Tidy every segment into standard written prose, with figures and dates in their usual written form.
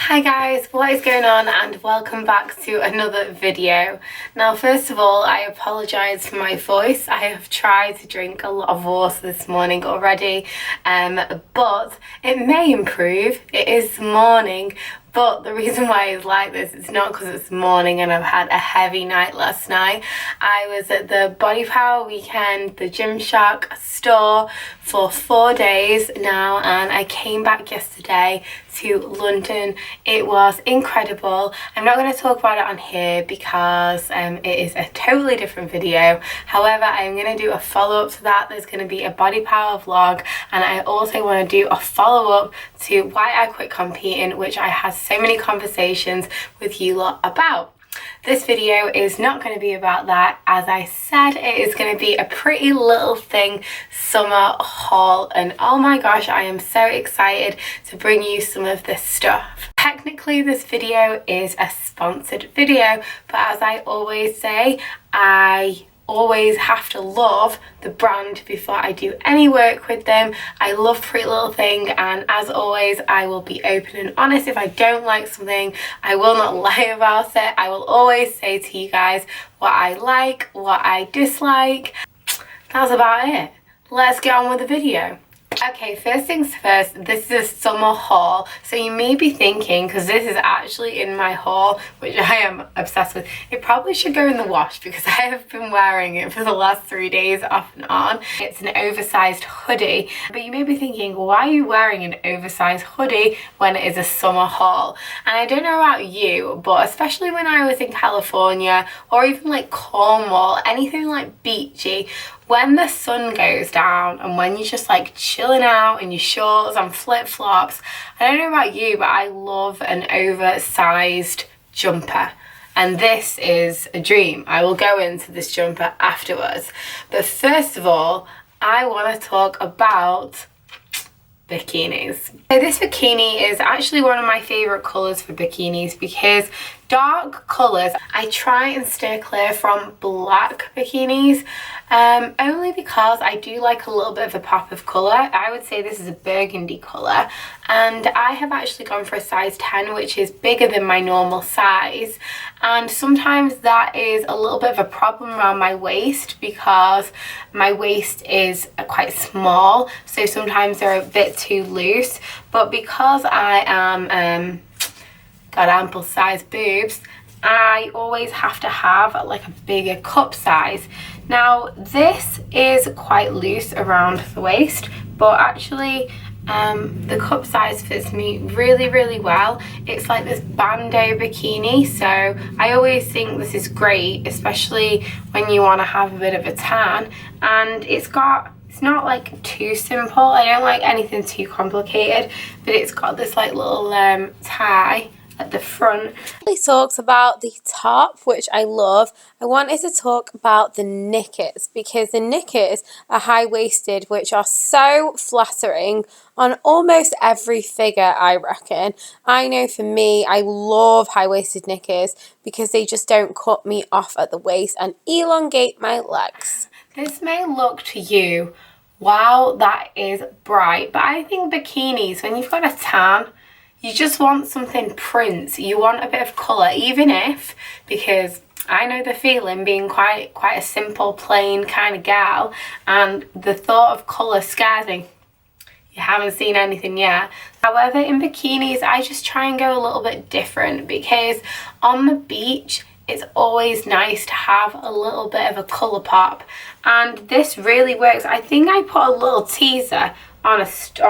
Hi guys, what is going on, and welcome back to another video. Now first of all, I apologise for my voice. I have tried to drink a lot of water this morning already, but it may improve. It is morning, but the reason why it's like this, it's not because it's morning and I've had a heavy night last night. I was at the Body Power weekend, the Gymshark store for 4 days now, and I came back yesterday to London. It was incredible. I'm not going to talk about it on here because it is a totally different video. However, I'm going to do a follow-up to that. There's going to be a Body Power vlog, and I also want to do a follow-up to why I quit competing, which I had so many conversations with you lot about. This video is not going to be about that. As I said, it is going to be a pretty little thing summer haul, and oh my gosh, I am so excited to bring you some of this stuff. Technically this video is a sponsored video, but as I always say, I always have to love the brand before I do any work with them. I love Pretty Little Thing, and as always I will be open and honest. If I don't like something, I will not lie about it. I will always say to you guys what I like, what I dislike. That's about it. Let's get on with the video. Okay, first things first, this is a summer haul. So you may be thinking, because this is actually in my haul, which I am obsessed with, it probably should go in the wash because I have been wearing it for the last 3 days off and on. It's an oversized hoodie, but you may be thinking, why are you wearing an oversized hoodie when it is a summer haul? And I don't know about you, but especially when I was in California or even like Cornwall, anything like beachy, when the sun goes down and when you're just like chilling out in your shorts and flip-flops, I don't know about you, but I love an oversized jumper. And this is a dream. I will go into this jumper afterwards. But first of all, I want to talk about bikinis. So this bikini is actually one of my favorite colors for bikinis because dark colors, I try and stay clear from black bikinis, only because I do like a little bit of a pop of color. I would say this is a burgundy color, and I have actually gone for a size 10, which is bigger than my normal size, and sometimes that is a little bit of a problem around my waist because my waist is quite small, so sometimes they're a bit too loose. But because I am got ample size boobs, I always have to have like a bigger cup size. Now this is quite loose around the waist, but actually the cup size fits me really well. It's like this bandeau bikini, so I always think this is great, especially when you want to have a bit of a tan. And it's not like too simple. I don't like anything too complicated, but it's got this like little tie at the front. He talks about the top, which I love. I wanted to talk about the knickers because the knickers are high-waisted, which are so flattering on almost every figure, I reckon. I know for me, I love high-waisted knickers because they just don't cut me off at the waist and elongate my legs. This may look to you, wow, that is bright, but I think bikinis, when you've got a tan, you just want something prints. You want a bit of colour, even if, because I know the feeling being quite a simple, plain kind of gal, and the thought of colour scares me. You haven't seen anything yet. However, in bikinis, I just try and go a little bit different because on the beach, it's always nice to have a little bit of a colour pop, and this really works. I think I put a little teaser on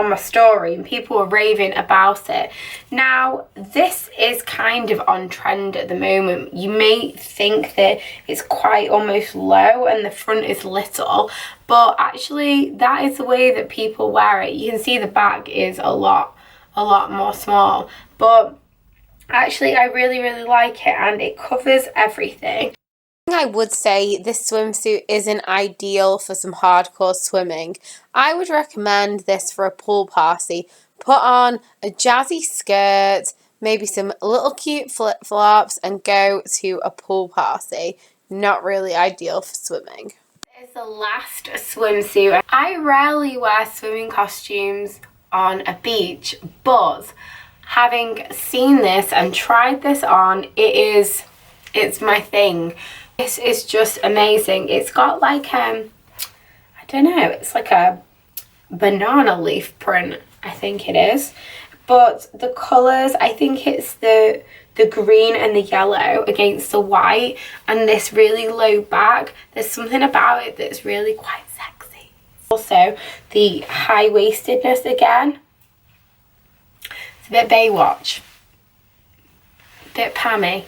my story and people were raving about it. Now this is kind of on trend at the moment. You may think that it's quite almost low and the front is little, but actually that is the way that people wear it. You can see the back is a lot more small, but actually I really like it and it covers everything. I would say this swimsuit isn't ideal for some hardcore swimming. I would recommend this for a pool party. Put on a jazzy skirt, maybe some little cute flip-flops, and go to a pool party. Not really ideal for swimming. This is the last swimsuit. I rarely wear swimming costumes on a beach, but having seen this and tried this on, it's my thing. This is just amazing. It's got like I don't know, it's like a banana leaf print, I think it is, but the colors, I think it's the green and the yellow against the white and this really low back. There's something about it that's really quite sexy. Also the high-waistedness again, it's a bit Baywatch, a bit Pammy.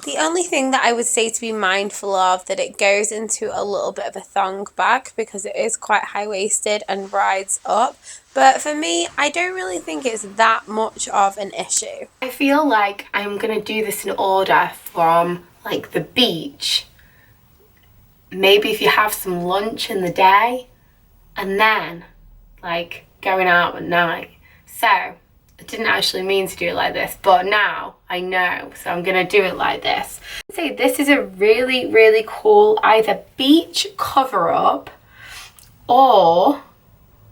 The only thing that I would say to be mindful of, that it goes into a little bit of a thong back because it is quite high-waisted and rides up. But for me, I don't really think it's that much of an issue. I feel like I'm going to do this in order from like the beach. Maybe if you have some lunch in the day and then like going out at night. So I didn't actually mean to do it like this, but now I know, so I'm gonna do it like this. I'd say this is a really, really cool either beach cover up, or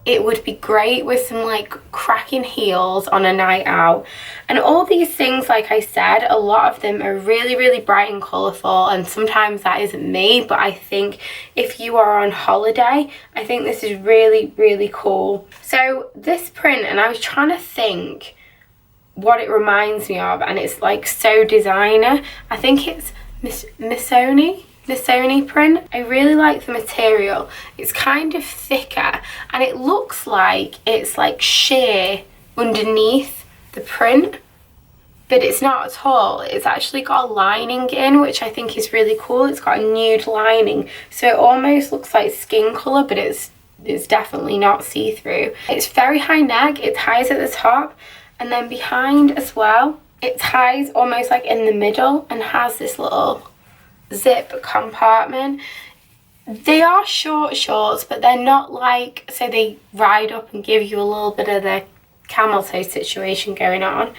it would be great with some like cracking heels on a night out. And all these things, like I said, a lot of them are really, really bright and colourful, and sometimes that isn't me, but I think if you are on holiday, I think this is really, really cool. So this print, and I was trying to think what it reminds me of, and it's like so designer. I think it's Missoni print. I really like the material. It's kind of thicker and it looks like it's like sheer underneath the print, but it's not at all. It's actually got a lining in, which I think is really cool. It's got a nude lining, so it almost looks like skin colour, but it's definitely not see-through. It's very high neck. It ties at the top, and then behind as well it ties almost like in the middle and has this little zip compartment. They are short shorts, but they're not like, so they ride up and give you a little bit of the camel toe situation going on.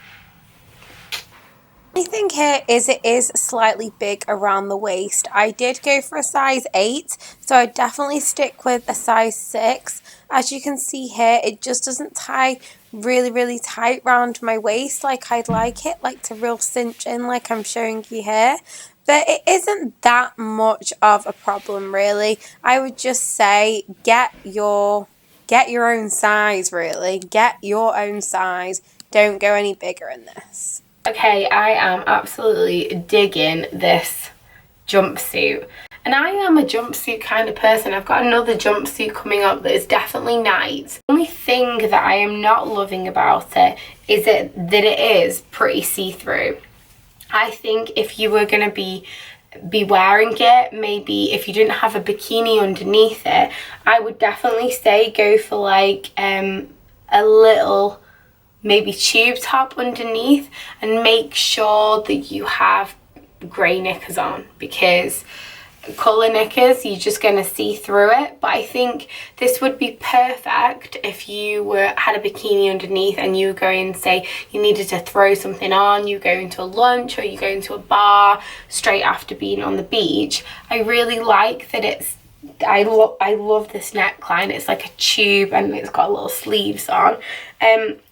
The thing here is it is slightly big around the waist. I did go for a size 8, so I'd definitely stick with a size 6. As you can see here, it just doesn't tie really, really tight round my waist like I'd like it, like to real cinch in like I'm showing you here. But it isn't that much of a problem, really. I would just say get your own size, really. Get your own size. Don't go any bigger in this. Okay, I am absolutely digging this jumpsuit. And I am a jumpsuit kind of person. I've got another jumpsuit coming up that is definitely night. The only thing that I am not loving about it is that it is pretty see-through. I think if you were going to be wearing it, maybe if you didn't have a bikini underneath it, I would definitely say go for like a little maybe tube top underneath, and make sure that you have grey knickers on, because colour knickers, you're just going to see through it. But I think this would be perfect if you had a bikini underneath and you were going, say you needed to throw something on, you go into a lunch or you go into a bar straight after being on the beach. I really like that it's, I love this neckline. It's like a tube and it's got little sleeves on.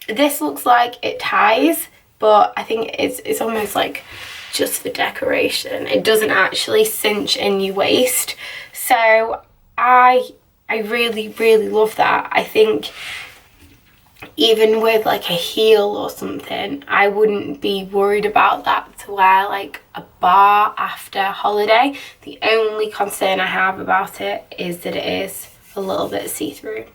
This looks like it ties, but I think it's almost like just for decoration. It doesn't actually cinch in your waist, so I really, really love that. I think even with like a heel or something, I wouldn't be worried about that to wear like a bar after holiday. The only concern I have about it is that it is a little bit see-through.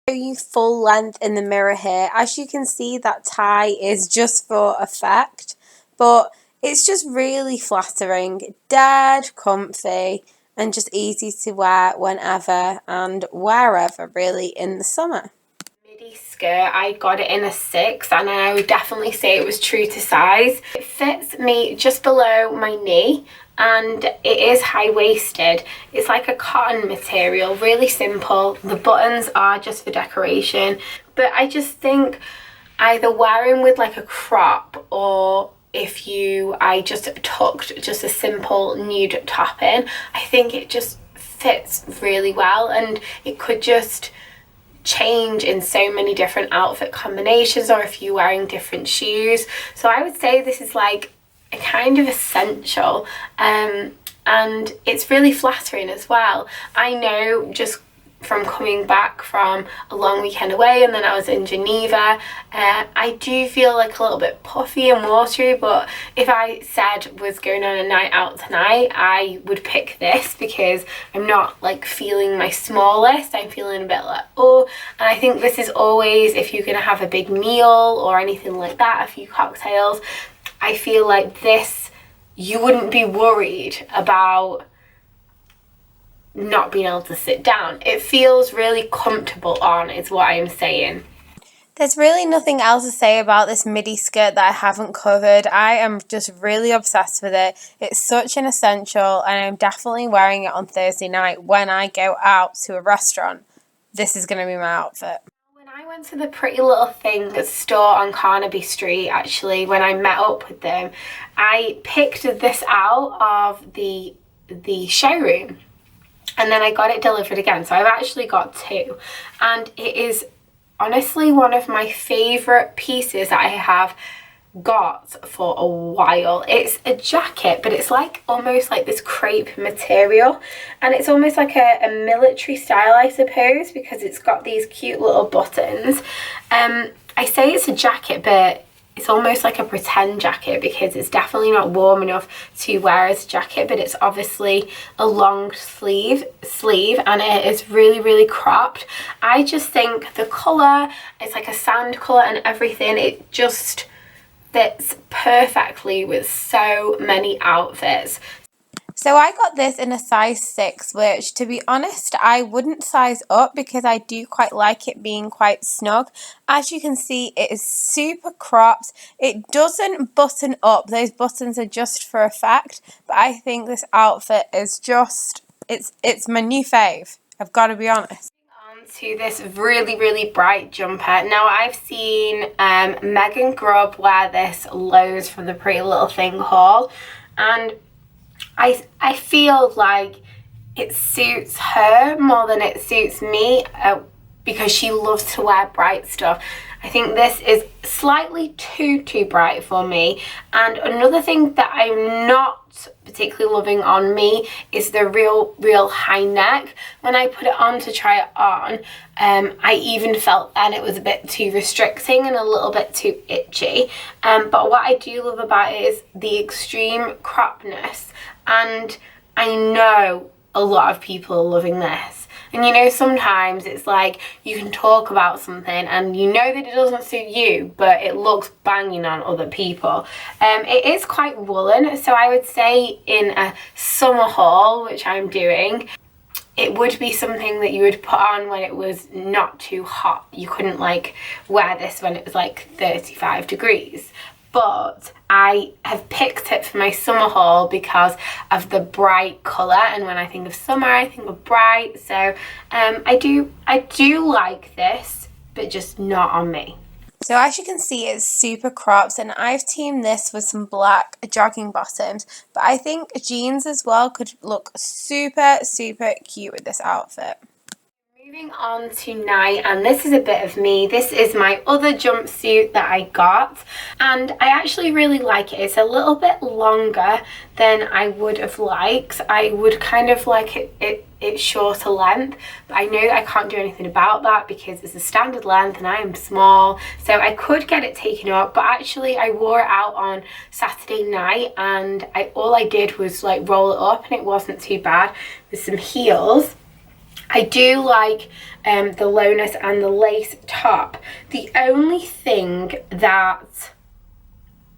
Show you full length in the mirror here. As you can see, that tie is just for effect, but it's just really flattering, dead comfy, and just easy to wear whenever and wherever really in the summer. Midi skirt, I got it in a 6, and I would definitely say it was true to size. It fits me just below my knee, and it is high-waisted. It's like a cotton material, really simple. The buttons are just for decoration, but I just think either wearing with like a crop, or if I just tucked just a simple nude top in, I think it just fits really well, and it could just change in so many different outfit combinations, or if you're wearing different shoes. So I would say this is like a kind of essential, and it's really flattering as well. I know just from coming back from a long weekend away, and then I was in Geneva, I do feel like a little bit puffy and watery, but if I said was going on a night out tonight, I would pick this because I'm not like feeling my smallest. I'm feeling a bit like, oh, and I think this is always, if you're gonna have a big meal or anything like that, a few cocktails, I feel like this, you wouldn't be worried about not being able to sit down. It feels really comfortable on, is what I am saying. There's really nothing else to say about this midi skirt that I haven't covered. I am just really obsessed with it. It's such an essential, and I'm definitely wearing it on Thursday night when I go out to a restaurant. This is going to be my outfit. When I went to the Pretty Little Thing store on Carnaby Street, actually, when I met up with them, I picked this out of the showroom. And then I got it delivered again. So I've actually got two. And it is honestly one of my favourite pieces that I have got for a while. It's a jacket, but it's like almost like this crepe material. And it's almost like a military style, I suppose, because it's got these cute little buttons. I say it's a jacket, but it's almost like a pretend jacket because it's definitely not warm enough to wear as a jacket, but it's obviously a long sleeve and it is really, really cropped. I just think the colour, it's like a sand colour and everything, it just fits perfectly with so many outfits. So I got this in a size 6, which, to be honest, I wouldn't size up because I do quite like it being quite snug. As you can see, it is super cropped. It doesn't button up. Those buttons are just for effect. But I think this outfit is just, it's my new fave. I've got to be honest. To this really, really bright jumper. Now I've seen Megan Grubb wear this loads from the Pretty Little Thing haul, and I feel like it suits her more than it suits me because she loves to wear bright stuff. I think this is slightly too bright for me. And another thing that I'm not particularly loving on me is the real high neck. When I put it on to try it on, I even felt that it was a bit too restricting and a little bit too itchy. But what I do love about it is the extreme croppedness. And I know a lot of people are loving this. And you know, sometimes it's like you can talk about something and you know that it doesn't suit you, but it looks banging on other people. It is quite woolen, so I would say in a summer haul, which I'm doing, it would be something that you would put on when it was not too hot. You couldn't like wear this when it was like 35 degrees. But I have picked it for my summer haul because of the bright colour, and when I think of summer I think of bright, so I do like this, but just not on me. So as you can see, it's super cropped, and I've teamed this with some black jogging bottoms, but I think jeans as well could look super cute with this outfit. Moving on to night, and this is a bit of me. This is my other jumpsuit that I got, and I actually really like it. It's a little bit longer than I would have liked. I would kind of like it's shorter length, but I know that I can't do anything about that because it's a standard length and I am small, so I could get it taken up. But actually I wore it out on Saturday night, and all I did was like roll it up, and it wasn't too bad with some heels. I do like the lowness and the lace top. The only thing that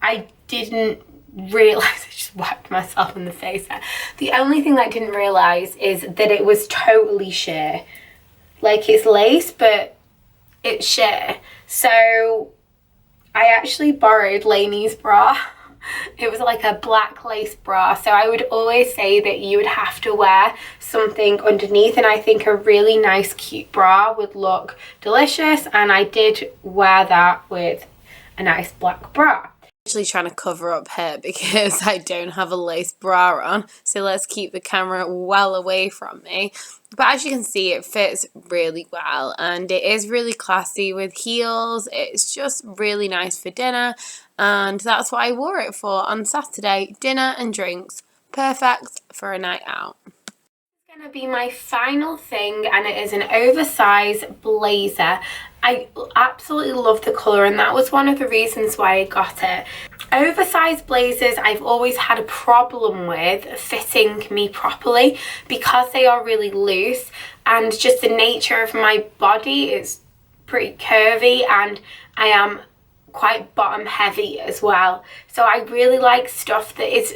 I didn't realise, I just whacked myself in the face there. The only thing that I didn't realise is that it was totally sheer. Like, it's lace, but it's sheer. So I actually borrowed Lainey's bra. It was like a black lace bra, so I would always say that you would have to wear something underneath, and I think a really nice cute bra would look delicious, and I did wear that with a nice black bra. Actually trying to cover up here because I don't have a lace bra on, so let's keep the camera well away from me. But as you can see, it fits really well and it is really classy with heels. It's just really nice for dinner, and that's what I wore it for on Saturday. Dinner and drinks, perfect for a night out. Going to be my final thing, and it is an oversized blazer. I absolutely love the colour, and that was one of the reasons why I got it. Oversized blazers I've always had a problem with fitting me properly because they are really loose, and just the nature of my body is pretty curvy and I am quite bottom heavy as well. So I really like stuff that is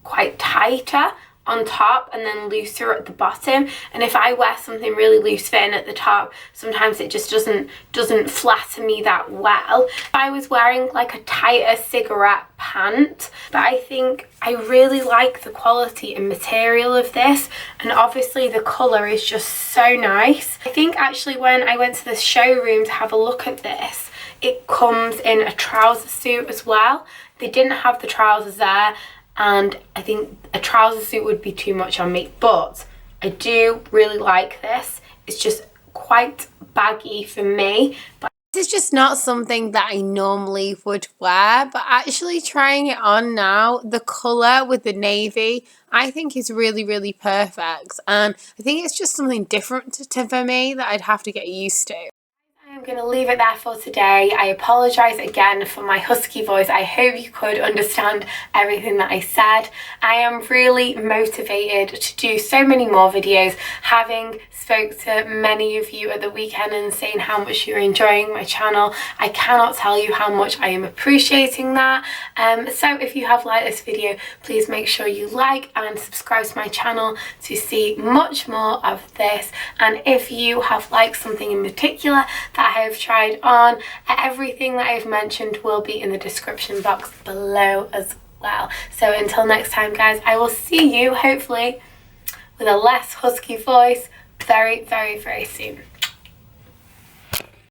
quite tighter on top and then looser at the bottom, and if I wear something really loose fitting at the top, sometimes it just doesn't flatter me that well. I was wearing like a tighter cigarette pant, but I think I really like the quality and material of this, and obviously the colour is just so nice. I think actually when I went to the showroom to have a look at this, it comes in a trouser suit as well. They didn't have the trousers there, and I think a trouser suit would be too much on me, but I do really like this. It's just quite baggy for me, but this is just not something that I normally would wear, but actually trying it on now, the colour with the navy, I think is really, really perfect, and I think it's just something different for me that I'd have to get used to. I'm going to leave it there for today. I apologise again for my husky voice. I hope you could understand everything that I said. I am really motivated to do so many more videos, having spoke to many of you at the weekend and saying how much you're enjoying my channel. I cannot tell you how much I am appreciating that. So if you have liked this video, please make sure you like and subscribe to my channel to see much more of this. And if you have liked something in particular that I have tried on, everything that I've mentioned will be in the description box below as well. So until next time, guys, I will see you hopefully with a less husky voice very, very, very soon.